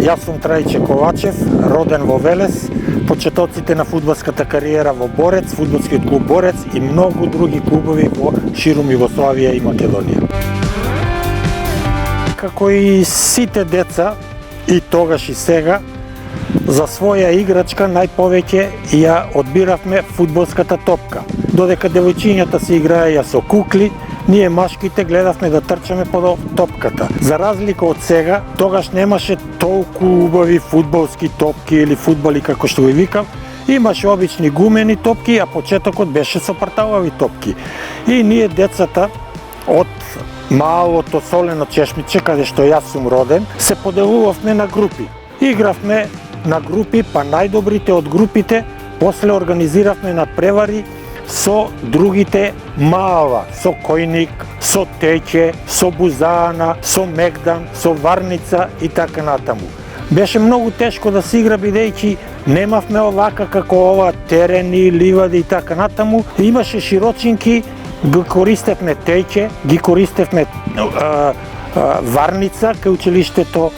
Јас сум Трајче Ковачев, роден во Велес, почетоците на фудбалската кариера во Борец, фудбалскиот клуб Борец и многу други клубови во ширум Југославија и Македонија. Како и сите деца, и тогаш и сега, за своја играчка најповеќе ја одбиравме фудбалската топка. Додека девојчињата се играеја со кукли, ние машките гледавме да трчаме по топката. За разлика од сега, тогаш немаше толку убави фудбалски топки или фудбали како што ги викам. Имаше обични гумени топки, а почетокот беше со парталави топки. И ние децата од малото солено чешмиче, каде што јас сум роден, се поделувавме на групи. Игравме на групи, па најдобрите од групите, после организиравме надпревари со другите мала, со Којник, со Тече, со Бузаана, со Мегдан, со Варница и така натаму. Беше многу тешко да се игра, бидејќи немавме овака како ова терени, ливади и така натаму. Имаше широчинки, ги користевме Тече, ги користевме Варница кај училиштето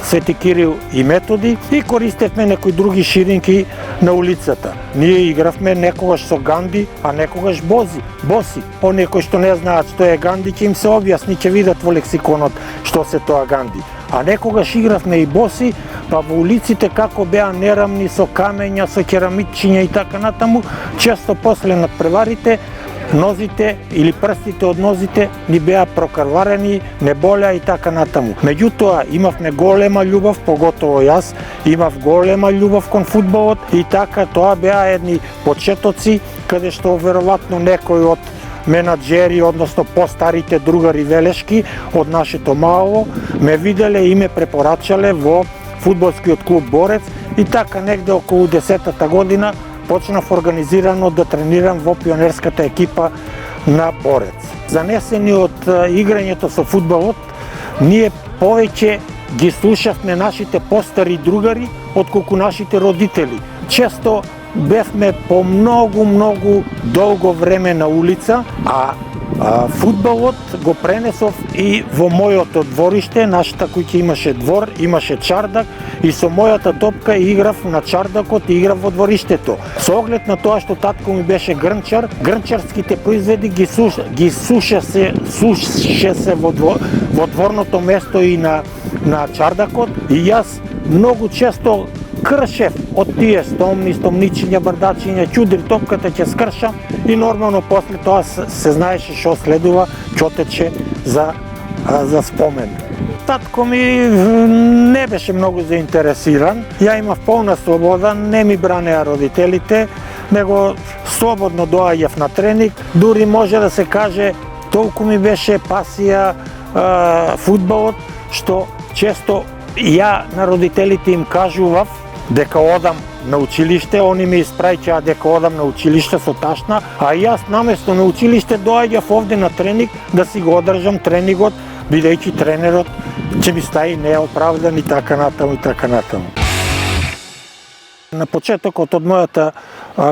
Свети Кирил и Методи и користевме некои други ширинки на улицата. Ние игравме некогаш со ганди, а некогаш боси. Оние кои што не знаат што е ганди, ќе им се објасни, ќе видат во лексиконот што се тоа ганди. А некогаш игравме и боси, па во улиците како беа нерамни со камења, со керамичиња и така натаму, често после надпреварите нозите или прстите од нозите ни беа прокрварени, не болеа и така натаму. Меѓутоа, имавме голема љубов, поготово јас, имав голема љубов кон фудбалот и така тоа беа едни почетоци каде што веројатно некој од менаџери, односно постарите другари велешки од нашето мало, ме виделе и ме препорачале во фудбалскиот клуб Борец и така негде околу 10-та година почнав организирано да тренирам во пионерската екипа на Борец. Занесени од играњето со фудбалот, ние повеќе ги слушавме нашите постари другари отколку нашите родители. Често бевме по многу долго време на улица, а фудбалот го пренесов и во мојото двориште. Нашата куќа имаше двор, имаше чардак и со мојата топка играв на чардакот и играв во двориштето. Со оглед на тоа што татко ми беше грнчар, грнчарските производи ги суше се во дворното место и на чардакот и јас многу често кршев од тие стомничиња, бардачиња, чудри топката ќе скршам и нормално после тоа се знаеше што следува, чотече за спомен. Татко ми не беше многу заинтересиран, ја имав полна слобода, не ми бранеа родителите, него слободно доаѓав на тренинг, дури може да се каже толку ми беше пасија фудбалот, што често ја на родителите им кажував дека одам на училиште, они ми испраќаа дека одам на училиште со ташна, а јас наместо на училиште доаѓав овде на тренинг да си го одржам тренингот, бидејќи тренерот ќе ми стаи неоправдан и така натаму и така натаму. На почетокот од мојата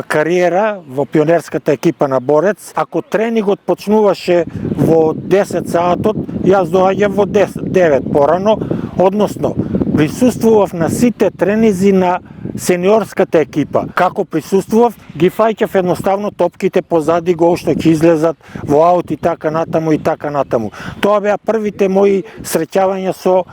кариера во пионерската екипа на Борец, ако тренингот почнуваше во 10 саатот, јас доаѓав во 9 порано, односно присуствував на сите тренинзи на сениорската екипа. Како присуствував, ги фаќав едноставно топките позади гол што ќе излезат во аут и така натаму и така натаму. Тоа беа првите мои среќавања со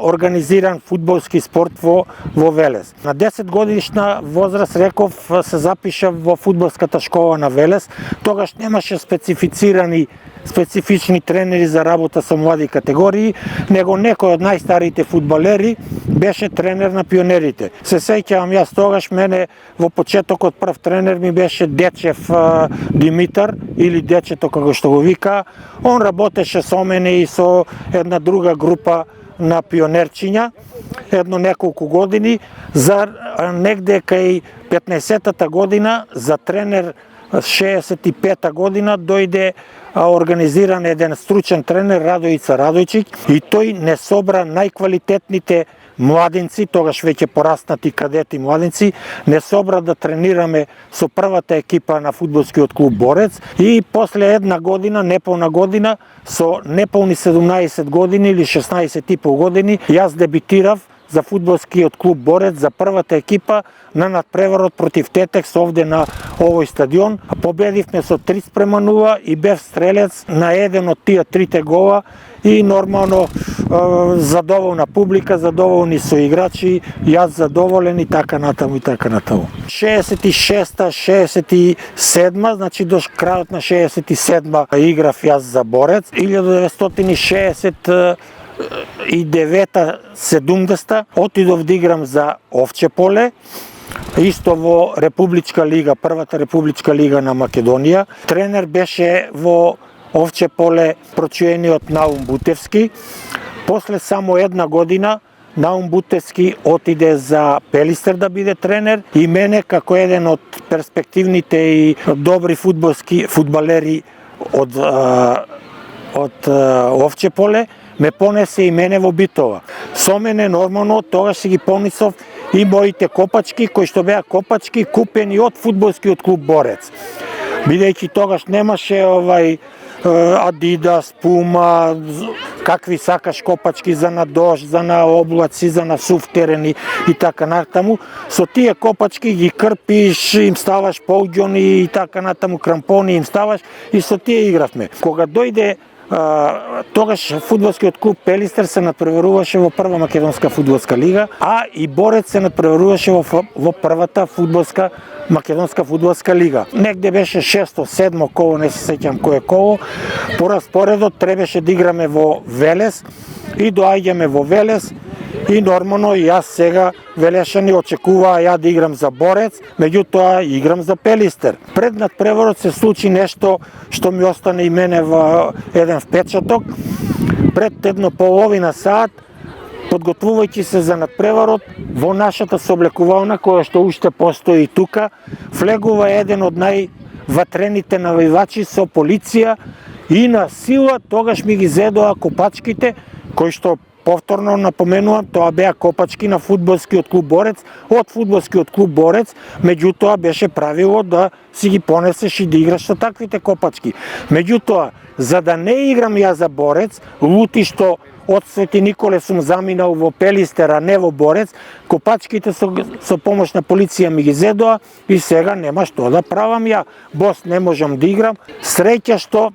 организиран фудбалски спорт во Велес. На 10 годишна возраст реков се запишав во фудбалската школа на Велес. Тогаш немаше специфични тренери за работа со млади категории, него некој од најстарите фудбалери беше тренер на пионерите. Се сеќавам јас тогаш, мене во почетокот прв тренер ми беше Дечев Димитар, или Дечето како што го вика. Он работеше со мене и со една друга група на пионерчиња, едно неколку години, за негде кај 15-та година за тренер 65-та година дојде организиран еден стручен тренер Радојица Радојчиќ и тој не собра најквалитетните младенци, тогаш веќе пораснати кадети младенци, не собра да тренираме со првата екипа на фудбалскиот клуб Борец и после една година, неполна година, со неполни 17 години или 16 и пол години, јас дебитирав за фудбалскиот клуб Борец, за првата екипа на надпреварот против Тетекс овде на овој стадион. Победивме со 3:0 и бев стрелец на еден од тие трите гола и нормално задоволна публика, задоволни соиграчи, јас задоволен и така натаму и така натаму. 66-та, 67-та, значи до крајот на 67-та играв јас за Борец. 1960 и 9-70 отидов да играм за Овче поле, исто во Републичка лига, првата Републичка лига на Македонија. Тренер беше во Овче поле прочуениот Наум Бутевски. После само една година Наум Бутевски отиде за Пелистер да биде тренер и мене како еден од перспективните и добри фудбалери од Овче поле ме понесе и мене во Битова. Со мене нормално тогаш си ги понесов и моите копачки, кои што беа копачки купени од фудбалскиот клуб Борец. Бидејќи тогаш немаше Адидас, Пума, какви сакаш копачки за на дожд, за на облаци, за на сув терени и така натаму. Со тие копачки ги крпиш, им ставаш полџони и така натаму, крампони им ставаш и со тие игравме. Кога дојде тогаш фудбалскиот клуб Пелистер се надпреваруваше во прва македонска фудбалска лига, а и Борец се надпреваруваше во првата македонска фудбалска лига. Негде беше 6-7 коло, не се сеќам кој е коло. По распоредот требаше да играме во Велес и доаѓаме во Велес и нормално јас сега Велешани очекуваа ја да играм за Борец, меѓутоа играм за Пелистер. Пред надпреварот се случи нешто што ми остане и мене во еден впечаток. Пред едно половина саат, подготвувајќи се за надпреварот, во нашата сооблекувална, која што уште постои тука, влегува еден од најватрените навивачи со полиција и на сила тогаш ми ги зедоа копачките, кои што повторно напоменувам, тоа беа копачки на фудбалскиот клуб Борец, од фудбалскиот клуб Борец, меѓутоа беше правило да си ги понесеш и да играш со таквите копачки. Меѓутоа, за да не играм ја за Борец, лути што од Свети Николе сум заминал во Пелистер, а не во Борец, копачките со помош на полиција ми ги зедоа и сега нема што да правам ја. Бос не можам да играм. Среќа што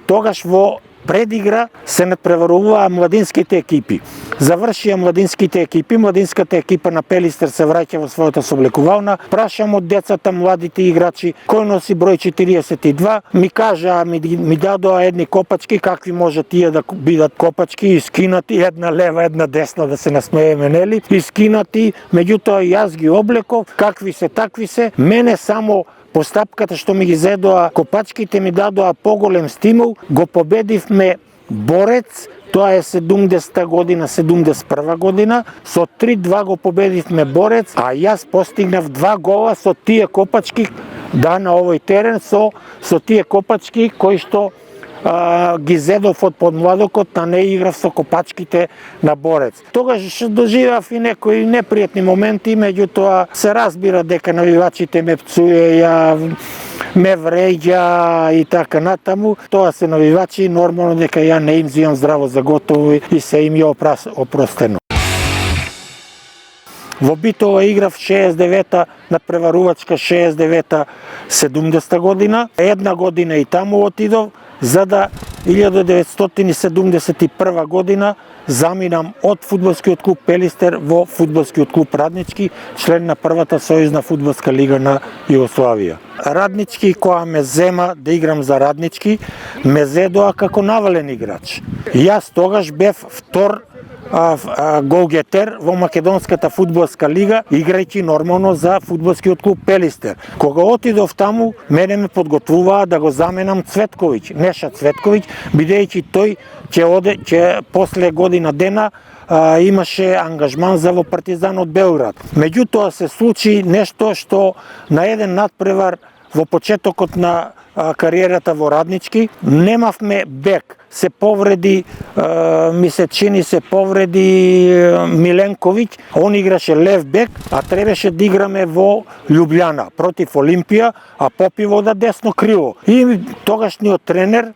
тогаш во предигра се надпреваруваа младинските екипи. Завршија младинските екипи, младинската екипа на Пелистер се враќа во својата сооблекувална. Прашам од децата, младите играчи, кој носи број 42, ми кажаа, ми дадоа едни копачки, какви може тие да бидат копачки, искинати, една лева, една десна, да се насмееме, нели? Искинати, меѓутоа јас ги облеков, какви се, такви се, мене само постапката што ми ги зедоа копачките ми дадоа поголем стимул, го победивме Борец, тоа е 70-та година, 71 година, со 3-2 го победивме Борец, а јас постигнав 2 гола со тие копачки, да, на овој терен, со тие копачки кои што ги зедов од подмладокот, а не играв со копачките на Борец. Тогаш доживав и некои непријатни моменти, меѓутоа се разбира дека навивачите ме пцуе, ме вреѓа и така натаму. Тоа се навивачи, нормално дека ја не им зијам здраво за готово и се им ја опростено. Во Битова играв 69-та, надпреварувачка 69-та, 70-та година. Една година и таму отидов, за да 1971 година заминам од фудбалскиот клуб Пелистер во фудбалскиот клуб Раднички, член на првата сојузна фудбалска лига на Југославија. Раднички, која ме зема да играм за Раднички, ме зедоа како навален играч. Јас тогаш бев втор голгетер во Македонската фудбалска лига, играјќи нормално за фудбалскиот клуб Пелистер. Кога отидов таму, мене ме подготвуваа да го заменам Цветковиќ, Неша Цветковиќ, бидејќи тој ќе после година дена имаше ангажман за во Партизан од Белград. Меѓутоа се случи нешто што на еден надпревар во почетокот на кариерата во Раднички немавме бек. се повреди, ми се чини се повреди Миленковиќ, он играше лев бек, а требаше да играме во Љубљана против Олимпија, а Попивода десно крило. И тогашниот тренер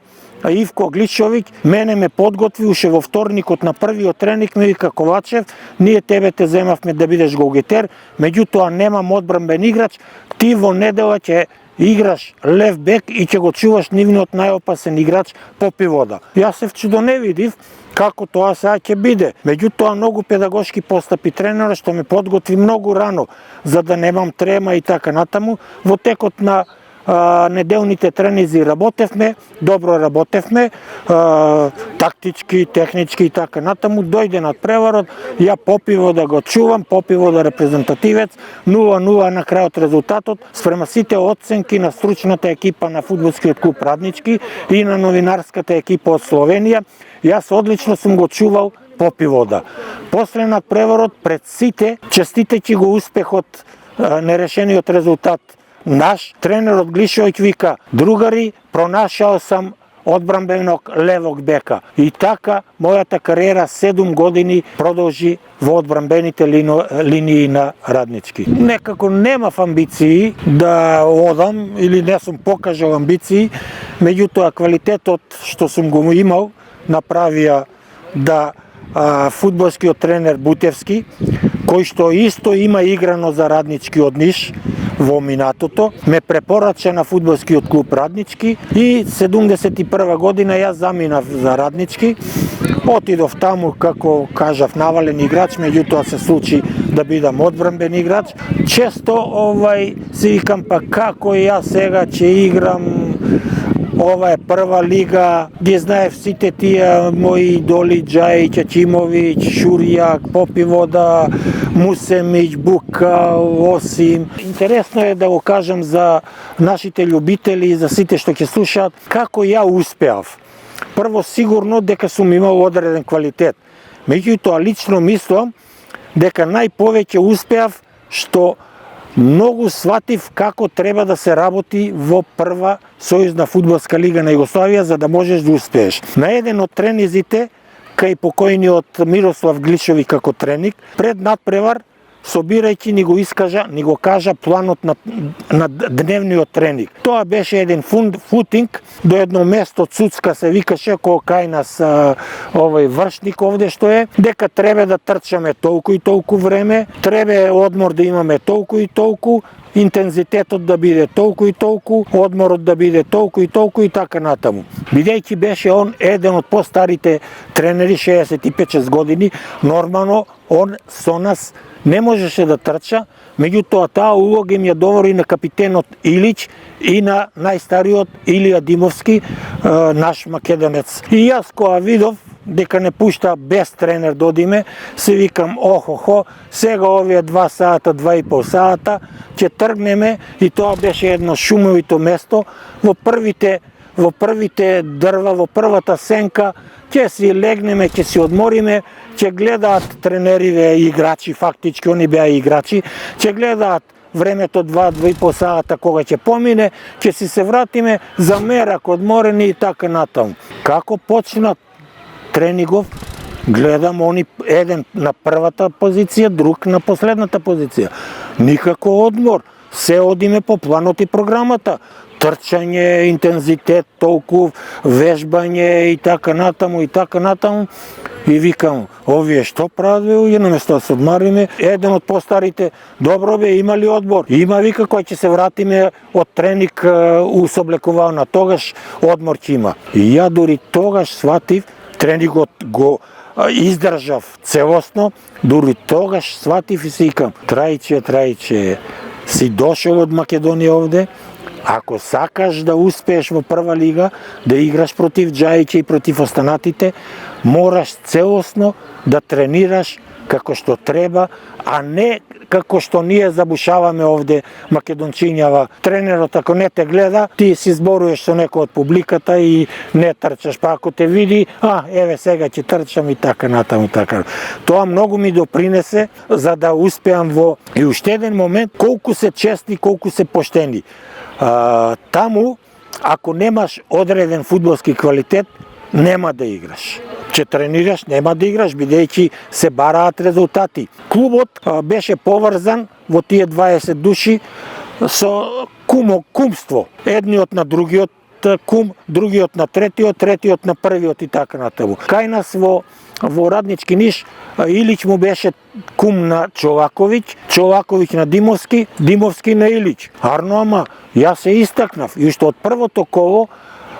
Ивко Гличовиќ мене ме подготви уште во вторникот на првиот тренинг, ме вика: Ковачев, ние тебе те земавме да бидеш голгетер, меѓутоа немам одбранбен играч, ти во недела ќе играш лев бек и ќе го чуваш нивниот најопасен играч Попивода. Јас се вчудоневидив како тоа сега ќе биде. Меѓутоа многу педагошки постапи тренерот што ме подготви многу рано за да немам трема и така натаму. Во текот на неделните тренизи работевме, добро работевме, тактички, технички и така натаму. Дојде надпреварот, ја Попивода го чувам, Попивода репрезентативец, 0-0 на крајот резултатот, спрема сите оценки на стручната екипа на фудбалскиот клуб Раднички и на новинарската екипа од Словенија. Јас одлично сум го чувал Попивода. После надпреварот пред сите, честитајќи го успехот, нерешениот резултат наш, тренерот Глишовиќ вика: другари, пронашао сам одбранбеног левог бека. И така мојата кариера 7 години продолжи во одбранбените линии на Раднички. Некако немав амбиции да одам или не сум покажал амбиции, меѓутоа квалитетот што сум го имал направија да фудбалскиот тренер Бутевски, кој што исто има играно за Раднички од Ниш во минатото, ме препорача на фудбалскиот клуб Раднички и 71 година јас заминав за Раднички. Отидов таму, како кажав, навален играч, меѓутоа се случи да бидам одбранбен играч. Често си викам, па како јас сега ќе играм, ова е прва лига, ги знаев сите тие мои идоли, Џајич, Ќачимовиќ, Шуријак, Попивода, Мусемиќ, Бука, Осим. Интересно е да го кажам за нашите љубители и за сите што ќе слушаат, како ја успеав. Прво, сигурно дека сум имал одреден квалитет. Меѓутоа, лично мислам дека најповеќе успеав што многу сватив како треба да се работи во прва сојузна фудбалска лига на Југославија за да можеш да успееш. На еден од тренизите, кај покојниот Мирослав Глишови како треник, пред надпревар, собирајќи ни го кажа планот на дневниот тренинг. Тоа беше еден футинг до едно место, Цуцка се викаше, кај нас овој вршник овде што е, дека треба да трчаме толку и толку време, треба одмор да имаме толку и толку, интензитетот да биде толку и толку, одморот да биде толку и така натаму. Бидејќи беше он еден од постарите тренери, 65 години, нормално он со нас не можеше да трча, меѓутоа таа улога им ја довори на капитенот Илич и на најстариот Илија Димовски, наш македонец. И јас кога видов дека не пушта без тренер да одиме, се викам: охо, сега овие 2 сата, 2,5 сата, ќе тргнеме, и тоа беше едно шумовито место, во првите дрва, во првата сенка, ќе си легнеме, ќе си одмориме, ќе гледаат тренериве и играчи, фактички они беа играчи, ќе гледаат времето 2,5 сата кога ќе помине, ќе си се вратиме за мерак, одморени и така натаму. Како почнат тренингов, гледам они еден на првата позиција, друг на последната позиција. Никако одмор, се одиме по планот и програмата. Трчање, интензитет, толку, вежбање и така натаму. И викам: овие што прават бе, уѓе, наместо да се одмариме? Еден од постарите: добро бе, има ли одбор? Има, вика, кој ќе се вратиме од тренинг усоблекувана, тогаш одмор ќе има. И ја дури тогаш сватив, тренингот го издржав целосно, дури тогаш сватив и си викам: Трајче, си дошол од Македонија овде, ако сакаш да успееш во прва лига, да играш против Џајиче и против останатите, мораш целосно да тренираш како што треба, а не како што ние забушаваме овде македончињава. Тренерот ако не те гледа, ти си зборуваш со некој од публиката и не трчаш, па ако те види, еве сега ќе трчам и така натаму. Тоа многу ми допринесе за да успеам во и уште еден момент, колку се честни, колку се поштени. Таму, ако немаш одреден фудбалски квалитет, нема да играш. Че тренираш, нема да играш, бидејќи се бараат резултати. Клубот беше поврзан во тие 20 души со кумство. Едниот на другиот кум, другиот на третиот на првиот и така натаму. Кај нас во Раднички Ниш, Илич му беше кум на Чолаковиќ, Чолаковиќ на Димовски, Димовски на Илич. Арно, ама јас се истакнав и што од првото коло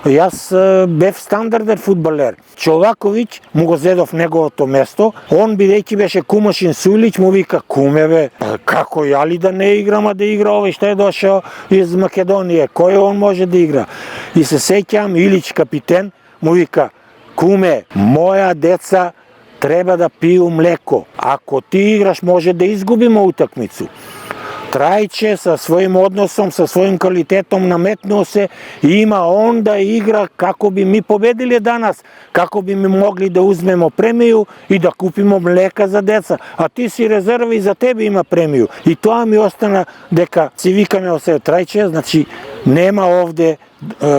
јас бев стандарден фудбалер. Чолаковиќ му го зедов неговото место, он бидејќи беше кумашин со Илич, му вика: куме бе, како ја ли да не играм, а да игра овој што е дошao из Македонија, кој он може да игра? И се сеќам, Илич капитен му вика: куме, моја деца треба да пију млеко. Ако ти играш, може да изгубиме утакмицу. Трајче со својим односом, со својим квалитетом наметнуо се и има он да игра како би ми победиле данас, како би ми могли да узмемо премију и да купимо млека за деца. А ти си резерва и за тебе има премију. И тоа ми остана дека си викаме се Трајче, значи нема овде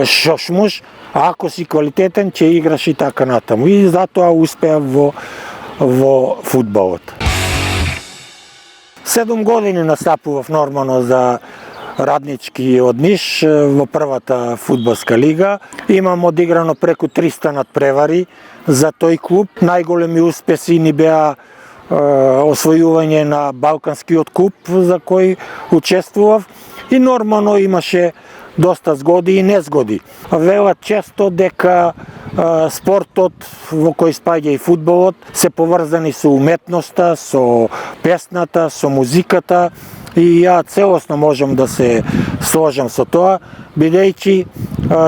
шошмуш, а ако си квалитетен, ќе играш и така натаму. И затоа успеав во фудбалот. 7 години настапував нормално за Раднички од Ниш во првата фудбалска лига. Имам одиграно преку 300 надпревари за тој клуб. Најголеми успеси ни беа освојување на Балканскиот куп за кој учествував и нормално имаше доста згоди и незгоди. Велат често дека спортот во кој спаѓа и фудбалот се поврзани со уметноста, со песната, со музиката и ја целосно можам да се сложам со тоа, бидејќи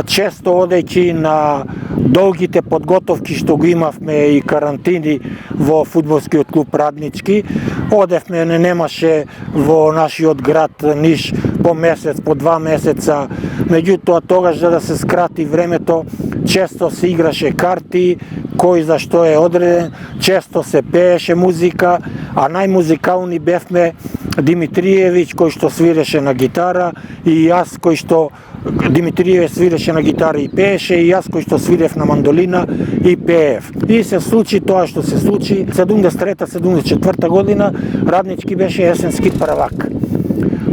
често одејќи на долгите подготовки што го имавме и карантини во фудбалскиот клуб Раднички, одевме, не немаше во нашиот град Ниш по месец, по 2 месеца, меѓутоа тогаш за да се скрати времето, често се играше карти, кој за што е одреден, често се пееше музика, а најмузикални бевме Димитриевиќ кој што свиреше на гитара и јас кој што Димитриевиќ свиреше на гитара и пееше и јас кој што свирев на мандолина и пеев. И се случи тоа што се случи. 73-74 година Раднички беше есенски првак.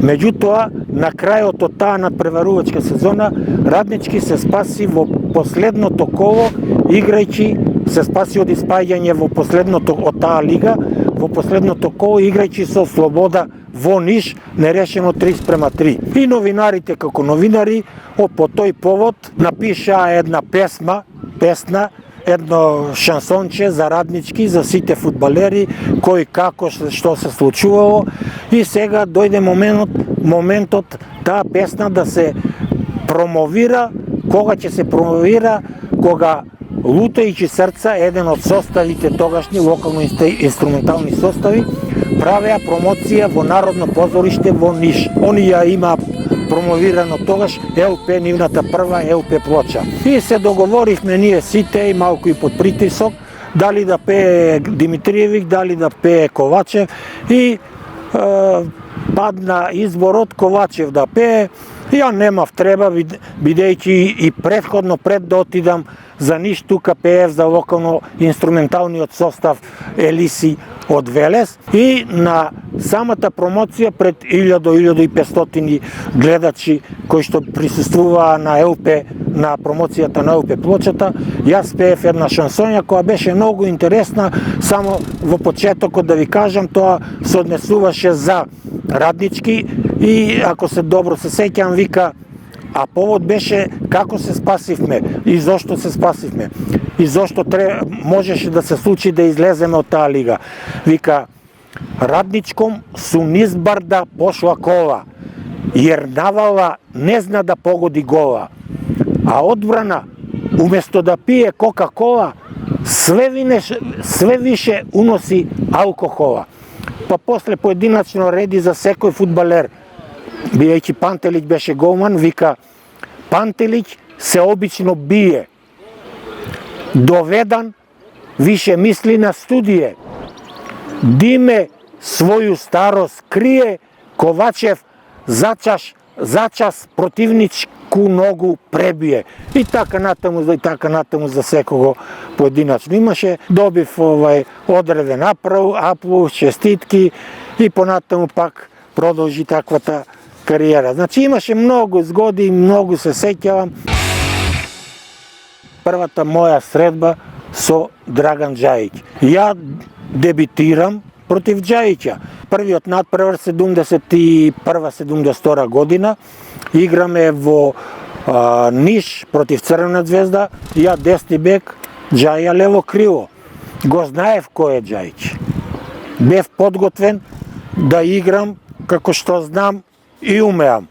Меѓутоа, на крајот од таа надпреварувачка сезона, Раднички се спаси во последното коло, играјќи, се спаси од испаѓање во последното од таа лига, во последното коло, играјќи со Слобода во Ниш, нерешено 3:3. И новинарите како новинари, по тој повод напишаа една песна, едно шансонче за Раднички, за сите фудбалери, кој како што се случувало. И сега дојде моментот таа песна да се промовира. Кога ќе се промовира? Кога Лутајќи срца, еден од составите тогашни локално-инструментални состави, правеа промоција во Народно позориште во Ниш. Они ја има промовирано тогаш ЛП, нивната прва ЛП плоча. И се договоривме ние сите и малку и под притисок, дали да пее Димитриевиќ, дали да пее Ковачев и падна изборот Ковачев да пее. Ја немав треба, бидејќи и претходно пред да отидам за Ниш, тука пеев за локално инструменталниот состав Елиси од Велес и на самата промоција пред 1000-1500 гледачи кои што присуствуваа на ЛП, на промоцијата на ЛП плочата, јас пеев една шансонја која беше многу интересна. Само во почетокот да ви кажам, тоа се однесуваше за Раднички и ако се добро се сеќам, вика, а повод беше како се спасивме и зошто се спасивме и зошто можеше да се случи да излеземе од таа лига. Вика, Радничком су низбарда пошла кола, јер навала не зна да погоди гола, а одбрана уместо да пие Кока-кола, све више уноси алкохола. Па после поединачно реди за секој фудбалер, бидејќи Пантелиќ беше голман, вика, Пантелиќ се обично бие, доведан више мисли на студие, Диме своју старост крие, Ковачев зачas противнички ручку, ногу пребие. И така натаму за секого поединачно. Имаше добив одреден аплов, честитки и понатаму пак продолжи таквата кариера. Значи имаше многу згоди, многу се сеќавам. Првата моја средба со Драган Джајич. Ја дебитирам против Джајича. Првиот надпревар 71-72 година. Играме во Ниш против Црвена звезда. Ја десни бек, Джаја лево криво. Го знаев кој е Джајич. Бев подготвен да играм како што знам и умеам.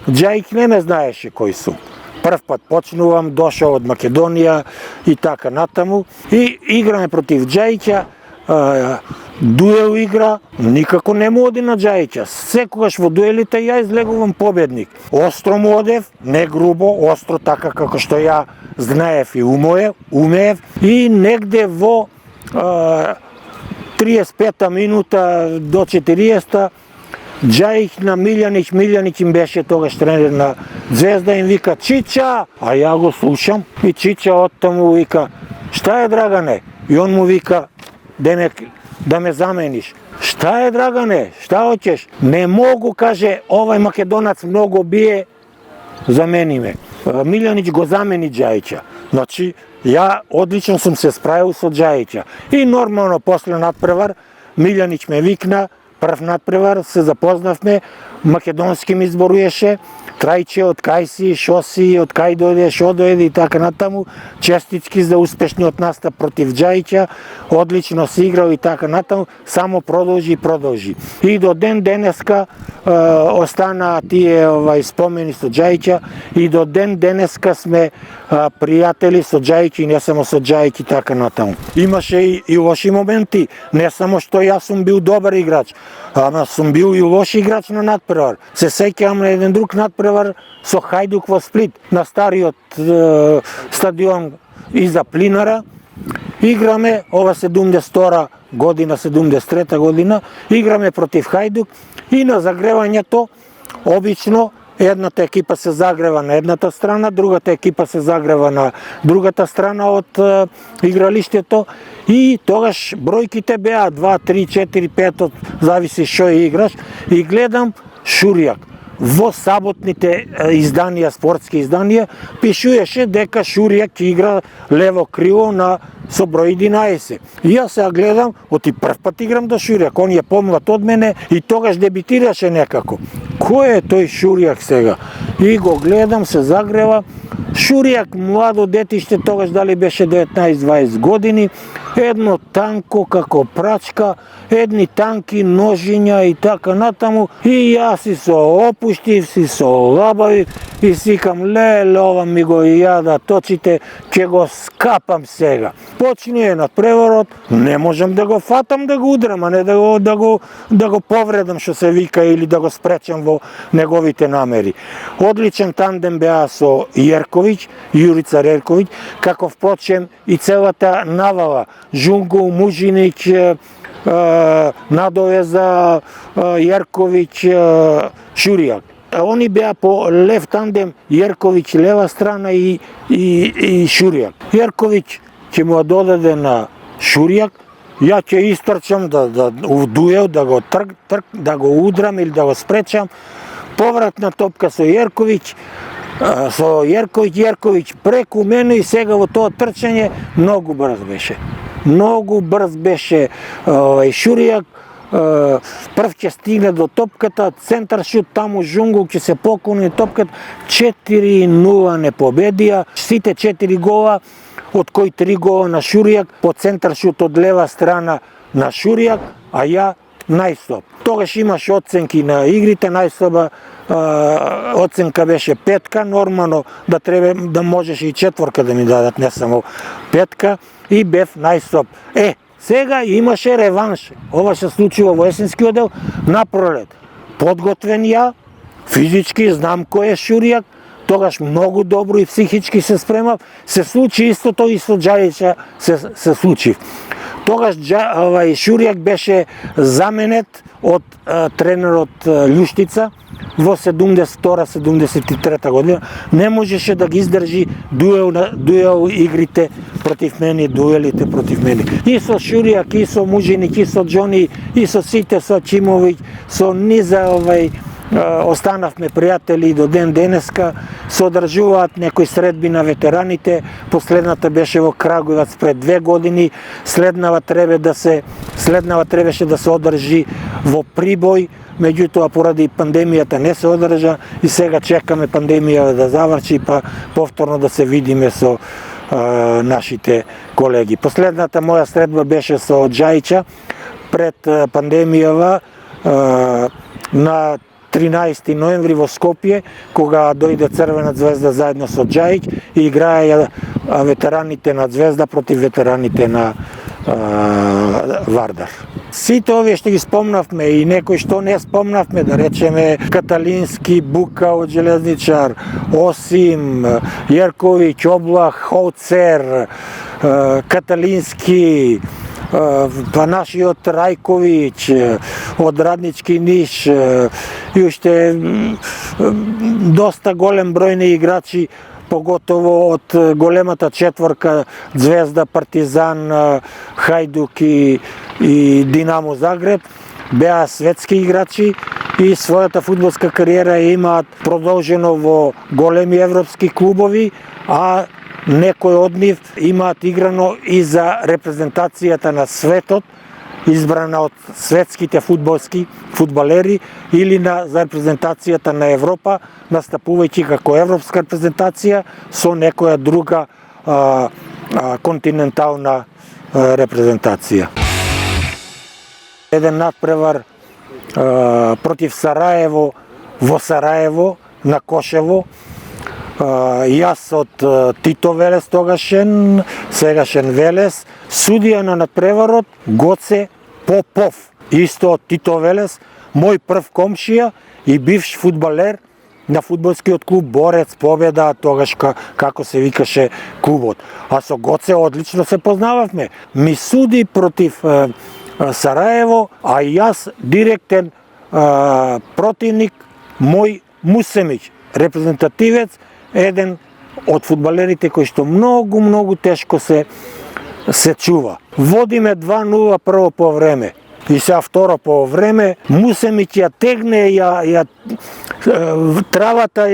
Джајич не ме знаеше кој сум. Прв пат почнувам, дошao од Македонија и така натаму. И играме против Джајича, дуел игра, никако не му оди на Джајича. Секогаш во дуелите ја излегувам победник. Остро му одев, не грубо, остро така како што ја знаев и умеев. И негде во 35-та минута до 40-та Джајич на Милјанич им беше тогаш тренер на Звезда, им вика Чича, а ја го слушам и Чича оттаму вика шта е Драгане? И он му вика да ме замениш. Шта е Драгане? Шта hoćeš? Не могу, каже, овај македонац многу бие, замени ме. Милјанич го замени Джајича. Значи, ја одлично сум се справил со Джајича. И нормално после надпревар Милјанич ме викна, прв надпревар, се запознавме, македонски ми изборуеше, Трајче, од кај си, шо си, од кај дојде, шо дојде и така натаму. Честички за успешниот настап против Джајича, одлично си играл и така натаму, само продолжи. И до ден денеска остана тие спомени со Джајича и до ден денеска сме пријатели со Джајич и не само со Джајич и така натаму. Имаше и лоши моменти, не само што јас сум бил добар играч, ама сум бил и лош играч на надпревар. Се сеќавам на еден друг надпревар со Хајдук во Сплит, на стариот стадион иза Плинара. Играме, ова 72 година, 73 година, играме против Хајдук и на загревањето, обично, едната екипа се загрева на едната страна, другата екипа се загрева на другата страна од игралиштето и тогаш бројките беа 2, 3, 4, 5, зависи што играш и гледам Шурјак. Во саботните изданија, спортски изданија, пишуеше дека Шурјак ќе игра лево криво со број 11. И јас сега гледам, оти прв пат играм до Шурјак, он е помлад од мене и тогаш дебитираше некако. Кој е тој Шурјак сега? И го гледам, се загрева. Шурјак, младо детиште, тогаш дали беше 19-20 години, едно танко како прачка, едни танки ножиња и така натаму. И јас си со опуштив, си со лабавив и сикам, леле, ова ми го јада точите, ќе го скапам сега. Почнуе на преворот, не можам да го фатам да го удрам, а не да го повредам, што се вика, или да го спречам во неговите намери. Одличен тандем беа со Јерковиќ, Јурица Рерковиќ, како впрочем и целата навала, Жунго, Мужинич, Надовеза, Јерковиќ, Шурјак. Они беа по лев тандем, Јерковиќ лева страна и Шурјак. Јерковиќ ќе му додаде на Шурјак, ја ќе истрчам да дуел, да го удрам или да го спречам. Повратна топка со Јерковиќ, Јерковиќ преку мене и сега во тоа трчање многу брз беше. Многу брз беше Шурјак, прв ќе стигне до топката, центар шут, таму Жунгул ќе се поклони топката, 4-0 не победија, сите 4 гола, од кои 3 гола на Шурјак, по центар шут од лева страна на Шурјак, а ја најслаб. Тогаш имаш оценки на игрите, најслаба оценка беше 5, нормално да можеше и 4 да ми дадат, не само 5, и бев најслаб. Сега имаше реванш. Ова се случува во есенскиот дел на пролет. Подготвен ја, физички знам кој е Шурјак, тогаш многу добро и психички се спремав. Се случи истото и со Джајича се случи. Тогаш Шуријак беше заменет од тренерот Љуштица во 72-73 година. Не можеше да ги издржи дуел игрите против мене, дуелите против мене. И со Шуријак, и со Мужиник, и со Џони, и со сите, со Чимовиќ, со низа останавме пријатели до ден денеска, се одржуваат некои средби на ветераните. Последната беше во Крагуевац пред 2 години, следнава требаше да се одржи во Прибој, меѓутоа поради пандемијата не се одржа и сега чекаме пандемија да заврши па повторно да се видиме со нашите колеги. Последната моја средба беше со Џајича пред пандемијава на 13 ноември во Скопје, кога дојде Црвена звезда заедно со Џајич и играја ветераните на Звезда против ветераните на Вардар. Сите овие што ги спомнавме и некои што не спомнавме, да речеме Каталински, Бука од Железничар, Осим, Јерковиќ, Облах, Хоцер, Каталински, па нашиот Рајковиќ од Раднички Ниш и уште доста голем број на играчи, поготово од големата четворка Звезда, Партизан, Хајдук и Динамо Загреб, беа светски играчи и својата фудбалска кариера имаат продолжено во големи европски клубови, а некои од нив имаат играно и за репрезентацијата на светот, избрана од светските фудбалери или за репрезентацијата на Европа, настапувајќи како европска репрезентација со некоја друга континентална репрезентација. Еден надпревар против Сараево во Сараево на Кошево. Јас од Тито Велес тогашен, сегашен Велес, судија на надпреварот Гоце Попов, исто од Тито Велес, мој прв комшија и бивш фудбалер на фудбалскиот клуб Борец, Победа, тогаш како се викаше клубот. А со Гоце одлично се познававме. Ми суди против Сараево, а јас директен противник мој Мусемиќ, репрезентативец, еден од фудбалерите кој што многу тешко се чува. Водиме 2-0 прво по време. И сега второ по време Мусемиќ ја тегне, травата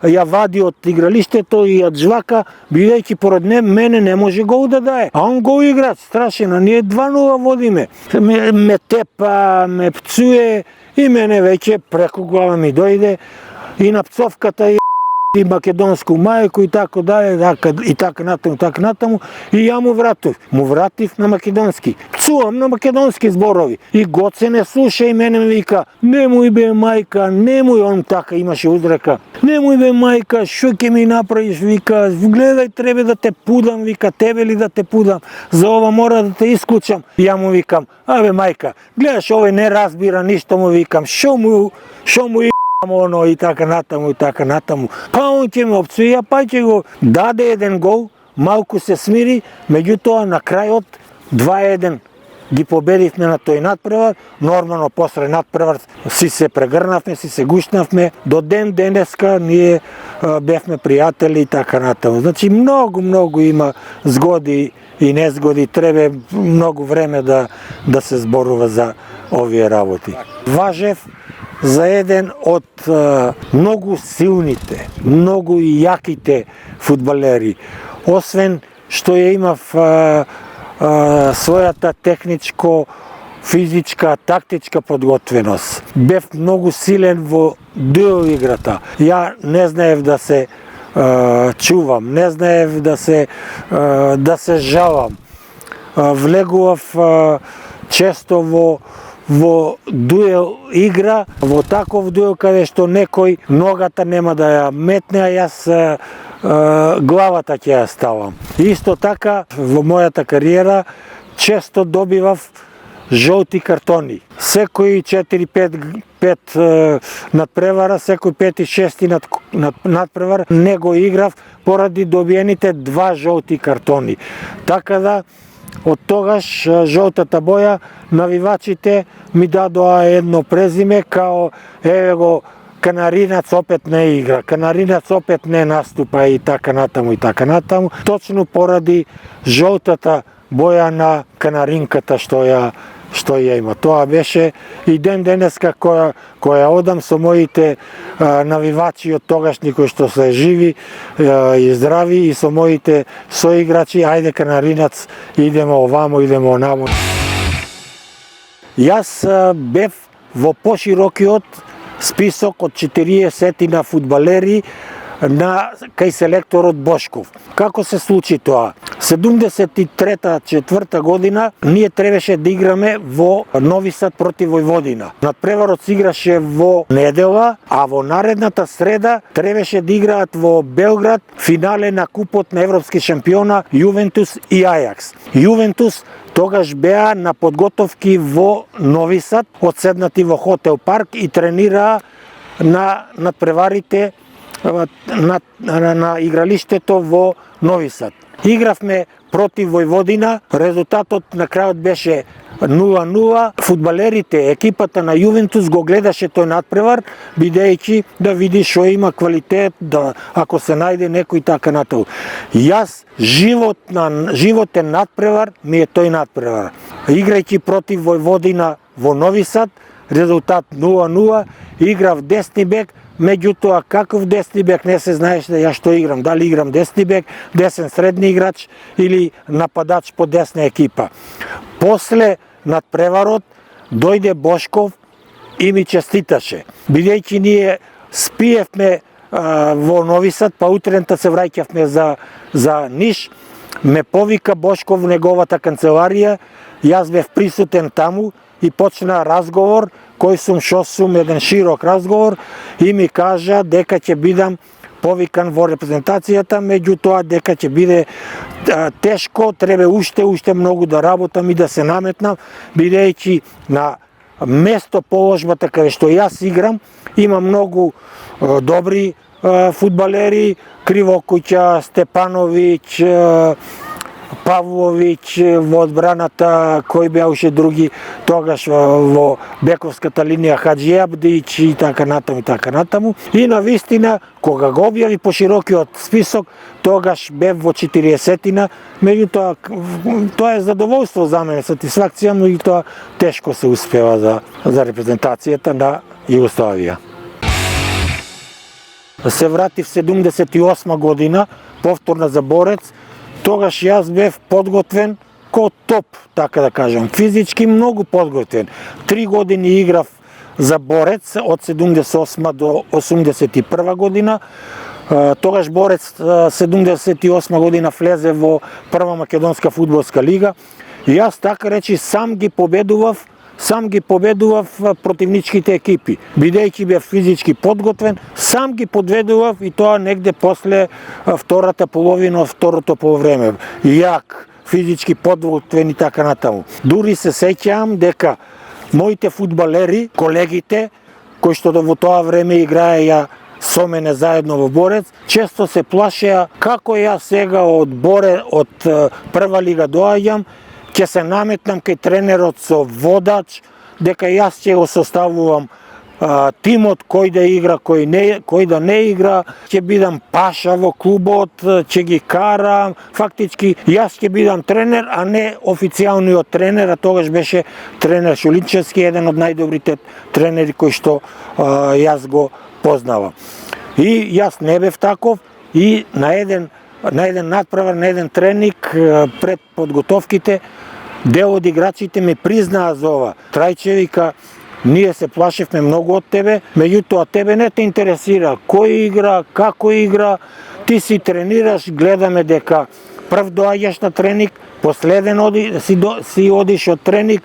ја вади од игралиштето и ја джвака, бидејќи поред мене не може гол да дае. А он гол играч, страшен, а ние 2-0 водиме. Ме тепа, ме пцуе и мене веќе преку глава ми дојде и на пцовката и македонску мајку и така дале, и така натаму, и ја му вратив на македонски. Пцувам на македонски зборови. И Гоце не слуша и мене ми вика: "Немој бе мајка, немој", он така имаше узрека. "Немој бе мајка, што ќе ми направиш?" Вика: "Гледај, треба да те пудам", вика, "тебе ли да те пудам? За ова мора да те исклучам." И ја му викам: "Абе мајка, гледаш, овој не разбира ништо", му викам, "Што му оно и така натаму. Па он ќе ме опцуја, па ќе го даде еден гол, малку се смири, меѓутоа на крајот 2-1 ги победивме на тој надпревар. Нормално после надпревар си се прегрнавме, си се гушнавме. До ден денеска ние бевме пријатели и така натаму. Значи многу има згоди и незгоди, треба многу време да се зборува за овие работи. Важев за еден од многу силните, многу јаките фудбалери. Освен што ја имав својата техничко, физичка, тактичка подготвеност. Бев многу силен во дуел играта. Ја не знаев да се чувам, не знаев да се жалам. Влегував често во дуел игра, во таков дуел каде што некој ногата нема да ја метне, а јас главата ќе ја ставам. Исто така во мојата кариера често добивав жолти картони. Секој 4-5 надпревара, секој 5-6 надпревар не го играв поради добиените 2 жолти картони. Така да од тогаш жолтата боја, навивачите ми дадоа едно презиме као еве го Канаринац опет не игра, Канаринац опет не наступа и така натаму и така натаму, точно поради жолтата боја на канаринката што ја има. Тоа беше и ден денеска која одам со моите навивачи од тогашни кои што се живи и здрави и со моите соиграчи, ајде Канаринац, идеме овамо, идеме онамо. Јас бев во поширокиот список од 40 фудбалери кај селекторот Бошков. Како се случи тоа? 73-4 година ние требаше да играме во Нови Сад против Војводина. Надпреварот се играше во недела, а во наредната среда требаше да играат во Белград финале на купот на европски шампиона Јувентус и Ајакс. Јувентус тогаш беа на подготовки во Нови Сад, одседнати во хотел Парк и тренираа на надпреварите на игралиштето во Нови Сад. Игравме против Војводина, резултатот на крајот беше 0-0. Фудбалерите, екипата на Јувентус го гледаше тој надпревар, бидејќи да види што има квалитет, да ако се најде некој така натаму. Јас животен надпревар ми е тој надпревар. Играјќи против Војводина во Нови Сад, резултат 0-0, играв десни бек. Меѓутоа, каков десни бек не се знаеше да ја што играм, дали играм десни бек, десен средни играч или нападач по десна екипа. После надпреварот дојде Бошков и ми честиташе. Бидејќи ние спиевме во Нови Сад, па утрента се враќавме за Ниш, ме повика Бошков во неговата канцеларија, јас бев присутен таму и почна разговор, кој сум, шо сум, еден широк разговор и ми кажа дека ќе бидам повикан во репрезентацијата, меѓутоа дека ќе биде тешко, треба уште многу да работам и да се наметнам, бидејќи на место положбата каде што јас играм има многу добри фудбалери, Кривокуќа, Степановиќ, Павловиќ во одбраната, кој беа уште други тогаш во бековската линија, Хаџи Абдиќ и така натаму. И на вистина, кога го објави по широкиот список, тогаш бев во 40-тина, меѓутоа тоа е задоволство за мене, сатисфакција, меѓутоа тешко се успева за репрезентацијата на Југославија. Се вратив 78 година, повторна за борец. Тогаш јас бев подготвен ко топ, така да кажам, физички многу подготвен. 3 години играв за борец од 78 до 81 година. Тогаш борец 78 година влезе во прва македонска фудбалска лига. И јас така речи сам ги победував противничките екипи. Бидејќи бев физички подготвен, сам ги подведував и тоа негде после втората половина, второто полувреме. Јак, физички подготвен и така натаму. Дури се сеќавам дека моите фудбалери, колегите, кои што во тоа време играеја со мене заедно во борец, често се плашеа како јас сега од прва лига доаѓам, ќе се наметнам кај тренерот со водач, дека јас ќе го составувам тимот кој да игра, кој да не игра, ќе бидам паша во клубот, ќе ги карам, фактички јас ќе бидам тренер, а не официјалниот тренер, а тогаш беше тренер Шулинчевски, еден од најдобрите тренери кои што јас го познавам. И јас не бев таков и на еден надпревар, на еден тренинг пред подготовките, дел од играчите ми признаа за ова. Трајче вика, ние се плашевме многу од тебе, меѓутоа тебе не те интересира кој игра, како игра, ти си тренираш, гледаме дека прв доаѓаш на тренинг, последен си одиш од тренинг,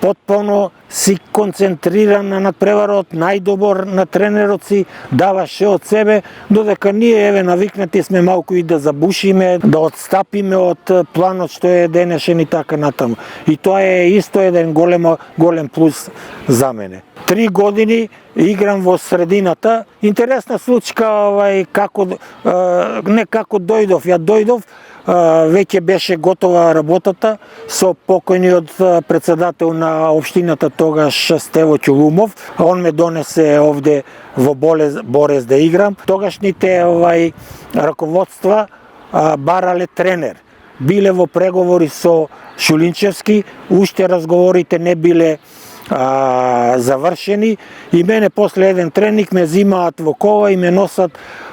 потполно си концентриран на надпреварот, најдобар на тренерот си, даваш се од себе, додека ние еве навикнати сме малку и да забушиме, да одстапиме од планот што е денешен и така натаму. И тоа е исто еден голем плюс за мене. 3 години играм во средината. Интересна случка, како дојдов. Ја дојдов веќе беше готова работата со покојниот председател на општината тогаш Стево Ќулумов. Он ме донесе овде во Борез да играм. Тогашните раководства барале тренер. Биле во преговори со Шулинчевски, уште разговорите не биле завршени и мене после еден тренинг ме зимаат во кола и ме носат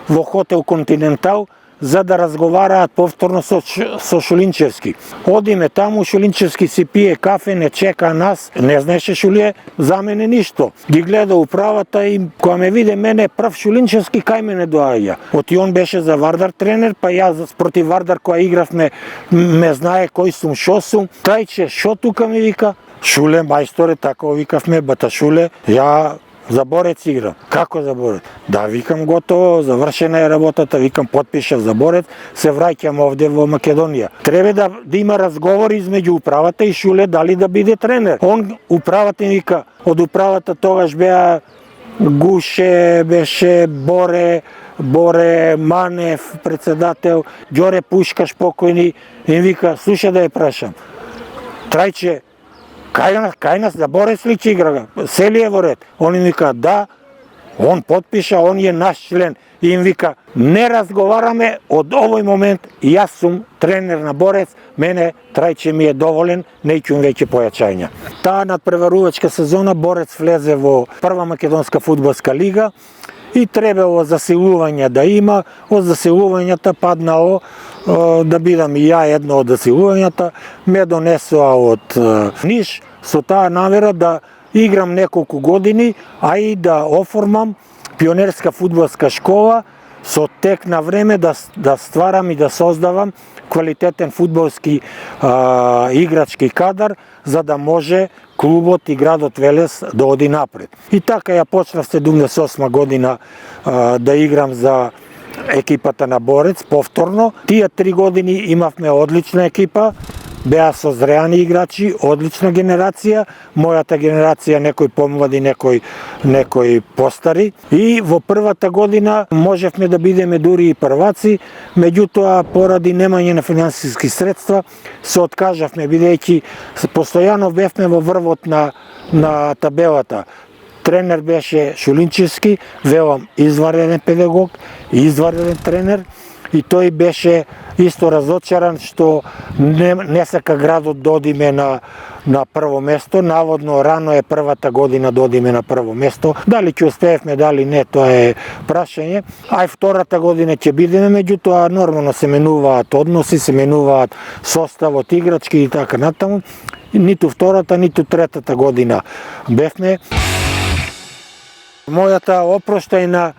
во хотел Континентал за да разговараат повторно со Шулинчевски. Одиме таму, Шулинчевски си пие кафе, не чека нас, не знаеше Шулие за мене ништо. Ги гледа управата и кога ме виде мене прв Шулинчевски кај мене доаѓа. Оти он беше за Вардар тренер, па јас против Вардар кога игравме ме знае кој сум, шо сум. Трајче, шо тука ми вика? Шуле, мајсторе, тако викавме, бата Шуле, ја за Борец играм. Како за Борец? Да, викам готово, завршена е работата, викам потпишав за Борец, се враќам овде во Македонија. Треба да има разговори измеѓу управата и Шуле дали да биде тренер. Он управата ми вика, од управата тогаш беа Гуше, беше Боре Манев, председател, Ѓоре Пушкаш покојни, им вика, слуша да ја прашам. Трајче, кај нас да Борец ли ќе игра? Сели е во ред. Он им вика да, он потпиша, он е наш член. И им вика, не разговараме од овој момент, јас сум тренер на Борец, мене Трајче ми е доволен, не ќум веќе појачања. Таа надпреварувачка сезона Борец влезе во прва македонска фудбалска лига и требало засилување да има, од засилувањата паднало да бидам и ја едно од засилувањата, ме донесоа од Ниш со таа навера да играм неколку години, а и да оформам пионерска фудбалска школа со тек на време да стварам и да создавам квалитетен фудбалски играчки кадар, за да може клубот и градот Велес да оди напред. И така ја почнав 78 година да играм за екипата на Борец повторно. Тие 3 години имавме одлична екипа, беа созреани играчи, одлична генерација, мојата генерација некој помлади, некој постари. И во првата година можевме да бидеме дури и прваци, меѓутоа поради немање на финансиски средства се откажавме, бидејќи постојано бевме во врвот на табелата. Тренер беше Шулинчевски, велам изварен педагог, изварен тренер, и тој беше исто разочаран што не сака градот да одиме на прво место. Наводно рано е првата година да одиме на прво место. Дали ќе успеевме, дали не, тоа е прашање. Ај втората година ќе бидеме, меѓутоа нормално се менуваат односи, се менуваат составот играчки и така натаму. Ниту втората, ниту третата година бевме. Мојата опроштајна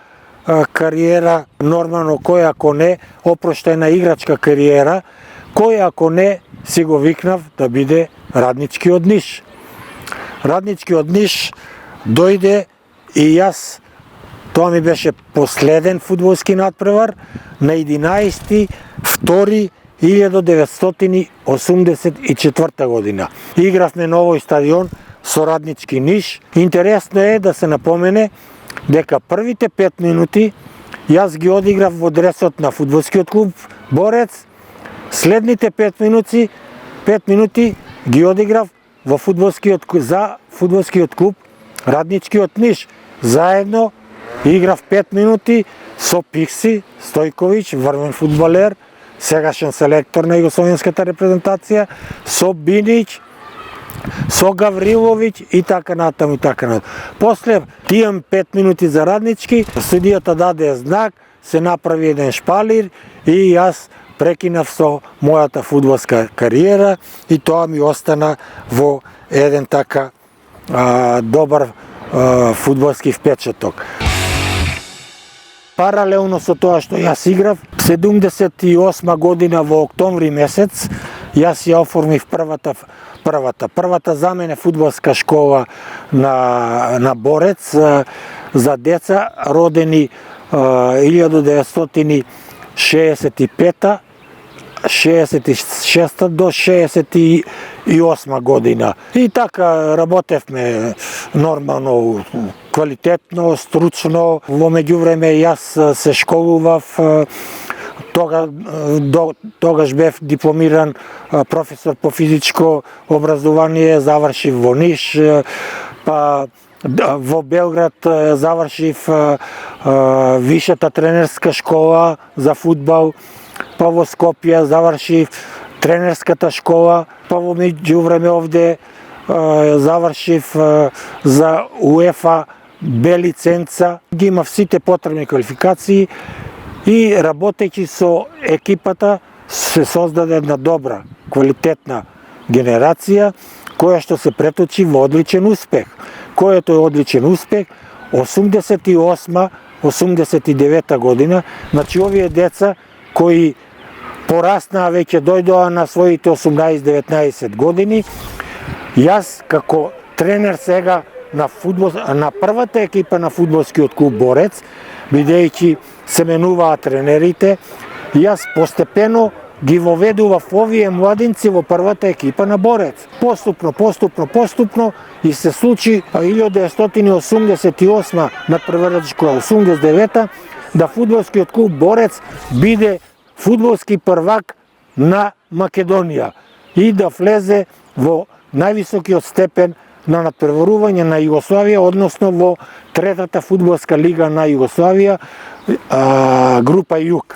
кариера, нормално кој ако не, опроштајна играчка кариера, кој ако не си го викнав да биде Радничкиот Ниш. Радничкиот Ниш дојде и јас, тоа ми беше последен фудбалски надпревар, на 11.2.1984 година. Игравме на овој стадион со Раднички Ниш. Интересно е да се напомене дека првите 5 минути јас ги одиграв во дресот на фудбалскиот клуб Борец, следните 5 минути ги одиграв за фудбалскиот клуб Радничкиот Ниш. Заедно играв 5 минути со Пикси Стојковиќ, врвен фудбалер, сегашен селектор на југословенската репрезентација, со Бинич, со Гавриловиќ и така натаму и така натаму. После тие 5 минути за Раднички, судијата даде знак, се направи еден шпалир и јас прекинав со мојата фудбалска кариера и тоа ми остана во еден така добар фудбалски впечаток. Паралелно со тоа што јас играв, 78 година во октомври месец, јас ја оформив првата за мене фудбалска школа на Борец за деца родени 1965 66 до 68 година. И така работевме нормално, квалитетно, стручно. Во меѓувреме јас се школував, Тогаш бев дипломиран професор по физичко образование, завршив во Ниш, па во Белград завршив вишата тренерска школа за фудбал, па во Скопје завршив тренерската школа, па во меѓувреме овде завршив за УЕФА Б лиценца, ги имав сите потребни квалификации и работејќи со екипата се создаде една добра, квалитетна генерација која што се преточи во одличен успех. Кој е тој одличен успех? 88-89 година, значи овие деца кои пораснаа веќе дојдоа на своите 18-19 години. Јас како тренер сега на првата екипа на фудбалскиот клуб Борец, бидејќи се менуваа тренерите, јас постепено ги воведував овие младинци во првата екипа на Борец. Поступно и се случи 1988 на прварачко 89 да фудбалскиот клуб Борец биде фудбалски првак на Македонија и да влезе во највисокиот степен на надпреварување на Југославија, односно во третата фудбалска лига на Југославија, група Југ.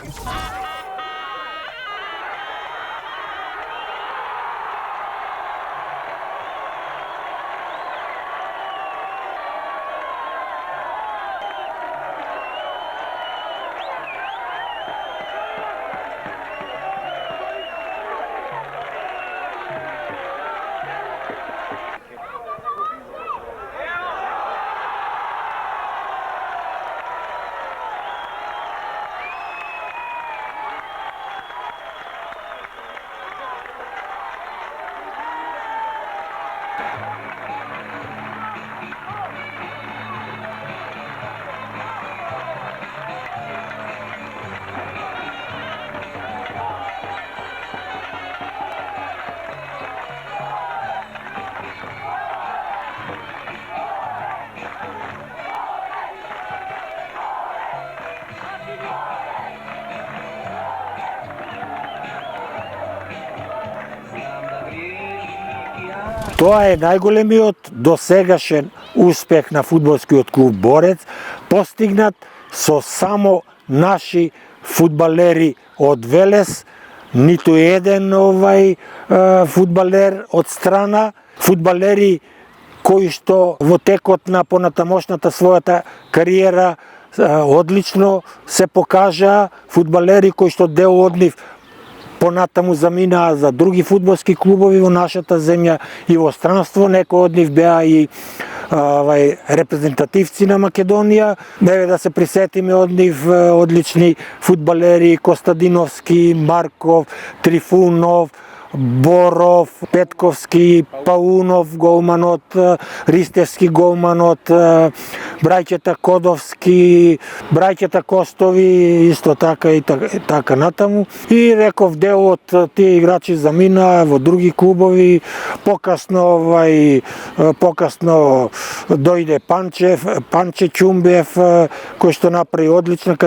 Тоа е најголемиот досегашен успех на фудбалскиот клуб Борец, постигнат со само наши фудбалери од Велес, ниту еден фудбалер од страна, фудбалери кои што во текот на понатамошната својата кариера одлично се покажаа, фудбалери кои што дел од нив понатаму заминаа за други фудбалски клубови во нашата земја и во странство, некои од нив беа и репрезентативци на Македонија. Еве да се присетиме од нив одлични фудбалери: Костадиновски, Марков, Трифунов, Боров, Петковски, Паунов голманот, Ристевски голманот, браќата Кодовски, браќата Костови, исто така и така натаму. И реков, дел од тие играчи заминаа во други клубови. Покасно дојде Панче Ќумбев, кој што направи одлична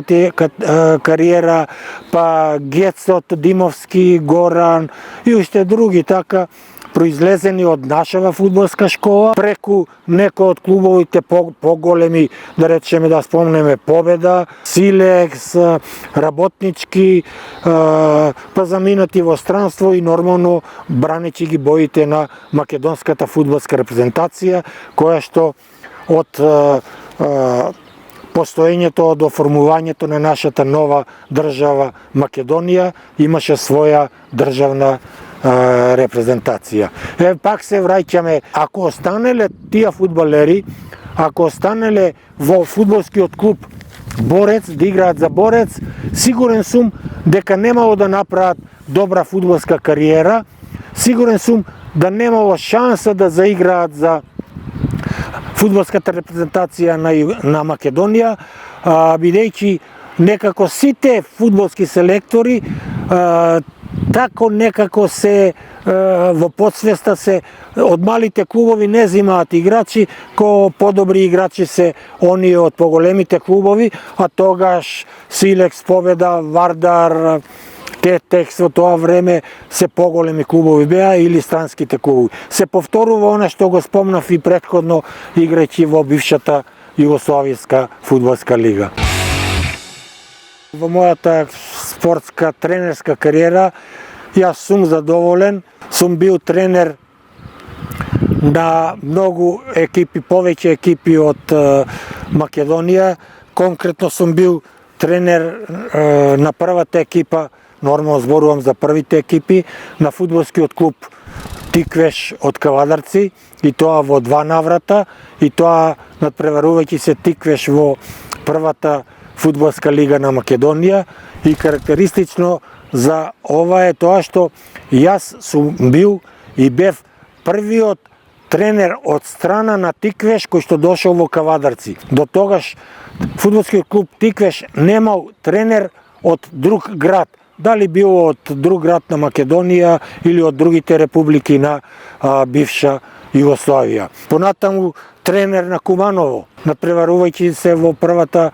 кариера, па Гецот, Димовски, Горан и уште други така произлезени од нашава фудбалска школа, преку некои од клубовите поголеми, да речеме, да спомнеме Победа, Силекс, Работнички, па заминати во странство и нормално бранечи ги боите на македонската фудбалска репрезентација, која што од постоењето, од оформувањето на нашата нова држава Македонија имаше своја државна репрезентација. Пак се враќаме, ако останеле тие фудбалери, ако останеле во фудбалскиот клуб Борец, да играат за Борец, сигурен сум дека немало да направат добра фудбалска кариера, сигурен сум да немало шанса да заиграат за фудбалската репрезентација на Македонија, бидејќи некако сите фудбалски селектори тако некако се во подсвеста се од малите клубови не земаат играчи, ко подобри играчи се оние од поголемите клубови, а тогаш Силекс, Победа, Вардар, Тетекс во тоа време се поголеми клубови беа или странските клубови. Се повторува она што го спомнав и претходно играјќи во бившата Југословијска фудбалска лига. Во мојата спортска тренерска кариера јас сум задоволен, сум бил тренер на многу екипи, повеќе екипи од Македонија. Конкретно сум бил тренер на првата екипа, нормално зборувам за првите екипи, на фудбалскиот клуб Тиквеш од Кавадарци, и тоа во 2 наврата, и тоа надпреварувајќи се Тиквеш во првата фудбалска лига на Македонија. И карактеристично за ова е тоа што јас сум бил и бев првиот тренер од страна на Тиквеш кој што дошол во Кавадарци. До тогаш фудбалскиот клуб Тиквеш немал тренер од друг град, дали било од друг град на Македонија или од другите републики на бивша Југославија. Понатаму тренер на Куманово, надпреварувајќи се во првата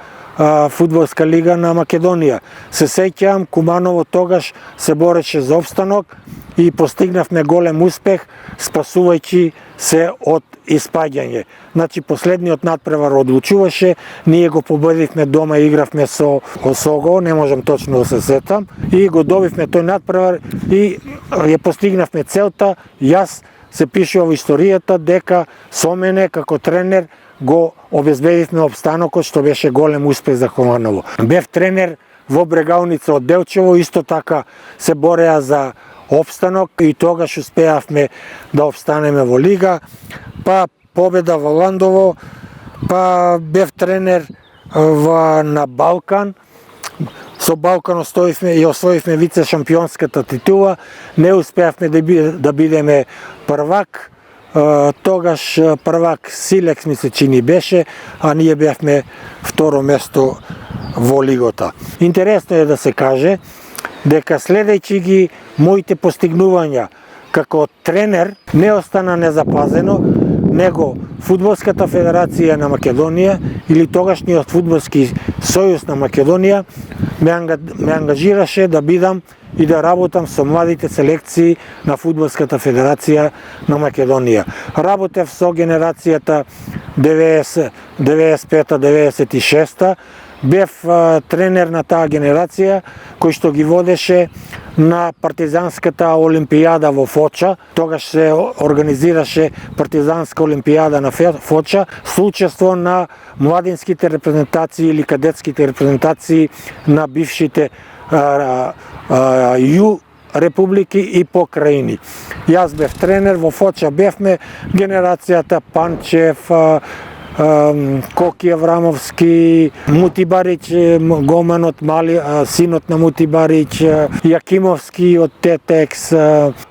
фудбалска лига на Македонија. Се сеќавам, Куманово тогаш се бореше за опстанок и постигнавме голем успех, спасувајќи се од испаѓање. Значи, последниот надпревар одлучуваше, ние го победивме дома, игравме со Осого, не можам точно да се сетам, и го добивме тој надпревар и ја постигнавме целта. Јас се пишува во историјата дека со мене како тренер го обезбедивме опстанокот, што беше голем успех за Куманово. Бев тренер во Брегалница од Делчево, исто така се бореа за опстанок и тогаш успеавме да опстанеме во лига, па победа во Ландово, па бев тренер на Балкан. Со Балкан остоивме и освоивме вице шампионската титула, не успеавме да бидеме првак. Тогаш првак Силекс ми се чини беше, а ние бевме второ место во лигата. Интересно е да се каже дека следејќи ги моите постигнувања како тренер не остана незапазено, него Фудбалската федерација на Македонија или тогашниот Фудбалски сојуз на Македонија ме ангажираше да бидам и да работам со младите селекции на Фудбалската федерација на Македонија. Работев со генерацијата 95-96, бев тренер на таа генерација кој што ги водеше на партизанската олимпијада во Фоча. Тогаш се организираше партизанска олимпијада на Фоча со учество на младинските репрезентации или кадетските репрезентации на бившите Ју републики и покрајини. Јас бев тренер, во Фоча бевме генерацијата Панчев, Коки Аврамовски, Мути Барич, голманот, мали синот на Мути Барич, Јакимовски од Тетекс,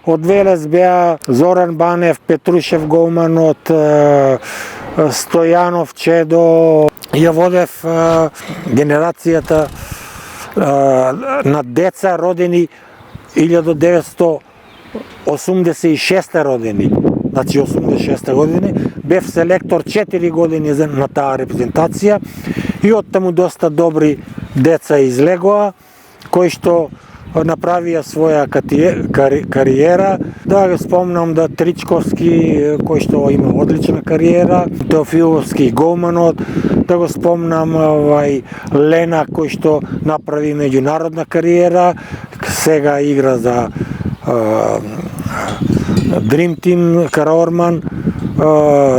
од Велес беа Зоран Банев, Петрушев голманот, Стојанов Чедо. Ја водев генерацијата на деца родени 1986 родени, значи 86 години, бев селектор 4 години на таа репрезентација и оттаму доста добри деца излегоа, кои што направија своја кариера. Да го спомнам да Тричковски, кој што има одлична кариера, Теофиловски голманот, да го спомнам Лена, кој што направи меѓународна кариера, сега игра за Dream Team, Караорман,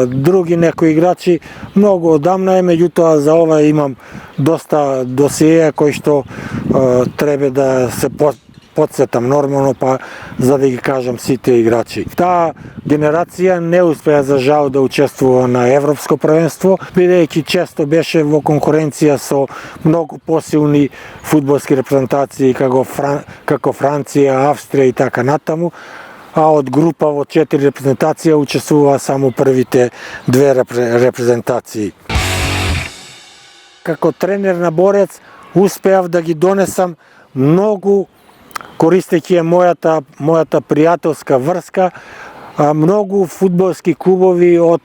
други некои играчи, многу одамна е, меѓутоа за ова имам доста досиеја кои што треба да се подсетам нормално, па за да ги кажам сите играчи. Таа генерација не успеа за жал да учествува на Европско првенство, бидејќи често беше во конкуренција со многу посилни фудбалски репрезентации како Франција, Австрија и така натаму, а од група во 4 репрезентација учествува само првите 2 репрезентации. Како тренер на Борец успеав да ги донесам многу користејќи мојата пријателска врска, многу фудбалски клубови од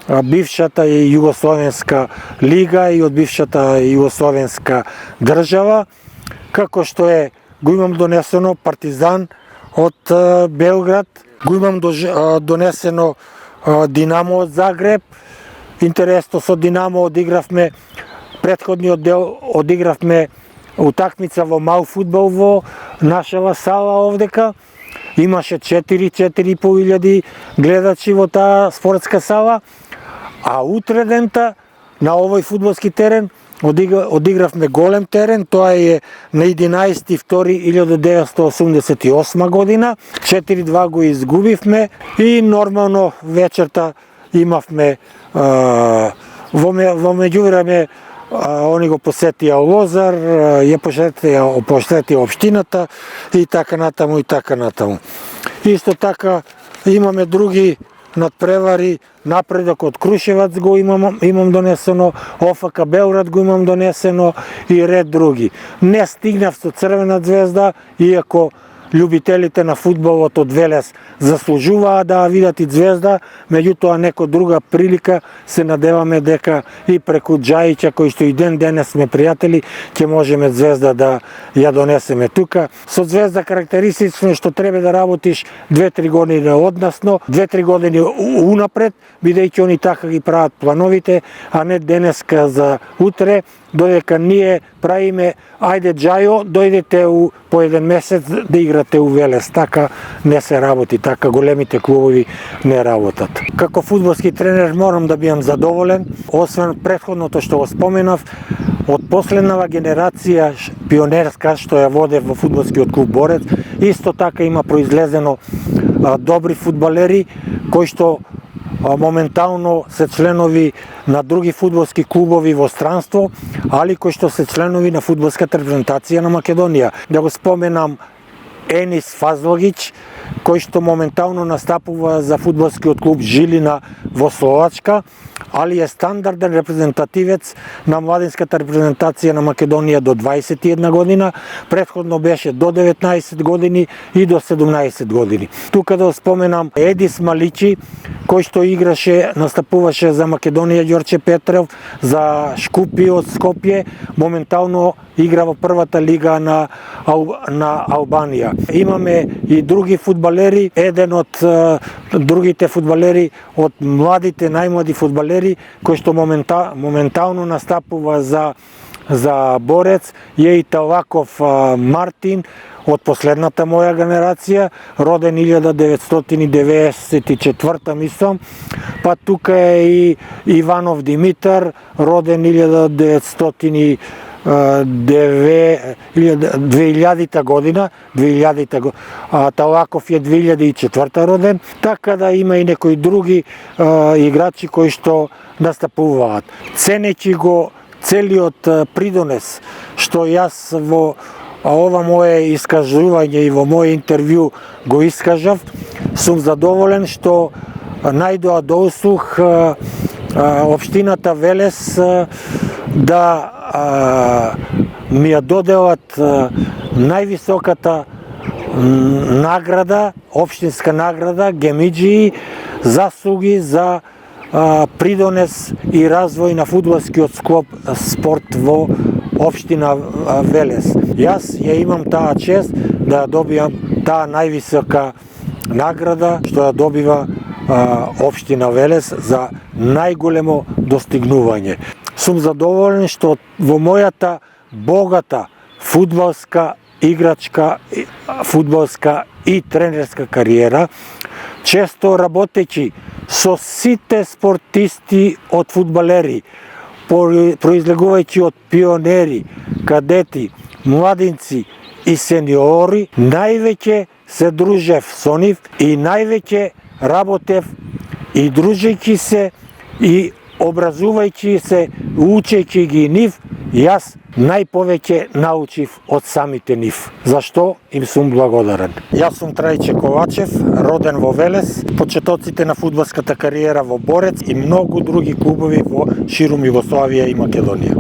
бившата југословенска лига и од бившата југословенска држава, како што го имам донесено Партизан од Белград, го имам донесено Динамо од Загреб. Интересно, со Динамо одигравме претходниот дел, одигравме утакмица во мал фудбал во нашава сала овдека. Имаше 4.500 гледачи во таа спортска сала, а утре дента на овој фудбалски терен одигравме голем терен, тоа е на 11.2.1988 година, 4-2 го изгубивме и нормално вечерта имавме во меѓувреме они го посетија Лозар, ја посетија општината и така натаму и така натаму. Исто така имаме други надпревари, напредок од Крушевац го имам донесено, ОФК Белград го имам донесено и ред други. Не стигнав со Црвена звезда, иако љубителите на фудбалот од Велес заслужуваа да видат и звезда, меѓутоа некоја друга прилика се надеваме дека и преку Джајича, кој што и ден денес сме пријатели, ќе можеме звезда да ја донесеме тука. Со звезда карактеристично што треба да работиш 2-3 години односно, 2-3 години унапред, бидејќи они така ги прават плановите, а не денеска за утре, додека ние правиме, ајде Джајо, дојдете по еден месец да играте у Велес. Така не се работи, така големите клубови не работат. Како фудбалски тренер морам да бидам задоволен, освен претходното што го споменав, од последнава генерација пионерска што ја водев во фудбалскиот клуб Борец, исто така има произлезено добри фудбалери кои што моментално се членови на други фудбалски клубови во странство, али кои што се членови на фудбалската репрезентација на Македонија. Да го споменам Енис Фазлогич, кој што моментално настапува за фудбалскиот клуб Жилина во Словачка, али е стандарден репрезентативец на младинската репрезентација на Македонија до 21 година, претходно беше до 19 години и до 17 години. Тука да споменам Едис Маличи, кој што настапуваше за Македонија Ѓорче Петров, за Шкупи од Скопје, моментално игра во првата лига на Албанија. Имаме и други фудбалери, еден од другите фудбалери, од младите, најмлади фудбалери, кој што моментално настапува за Борец, е и Талаков Мартин, од последната моја генерација, роден 1994 мислам, па тука е и Иванов Димитар, роден 2000 година, Талаков е 2004 роден, така да има и некои други играчи кои што настапуваат. Ценејќи го целиот придонес што јас во ова мое искажување и во моје интервју го искажав, сум задоволен што најдоа до услух општината Велес да ми ја доделат највисоката награда, општинска награда, Гемиџии, заслуги за придонес и развој на фудбалскиот спорт во општина Велес. Јас ја имам таа чест да добијам таа највисока награда што ја добива општина Велес за најголемо достигнување. Сум задоволен што во мојата богата фудбалска играчка, фудбалска и тренерска кариера, често работејќи со сите спортисти од фудбалери, произлегувајќи од пионери, кадети, младинци и сениори, највеќе се дружев со нив и највеќе работев и дружејќи се и образувајќи се, учејќи ги нив, јас најповеќе научив од самите нив, зашто им сум благодарен. Јас сум Трајче Ковачев, роден во Велес, почетоците на фудбалската кариера во Борец и многу други клубови во ширум Југославија и Македонија.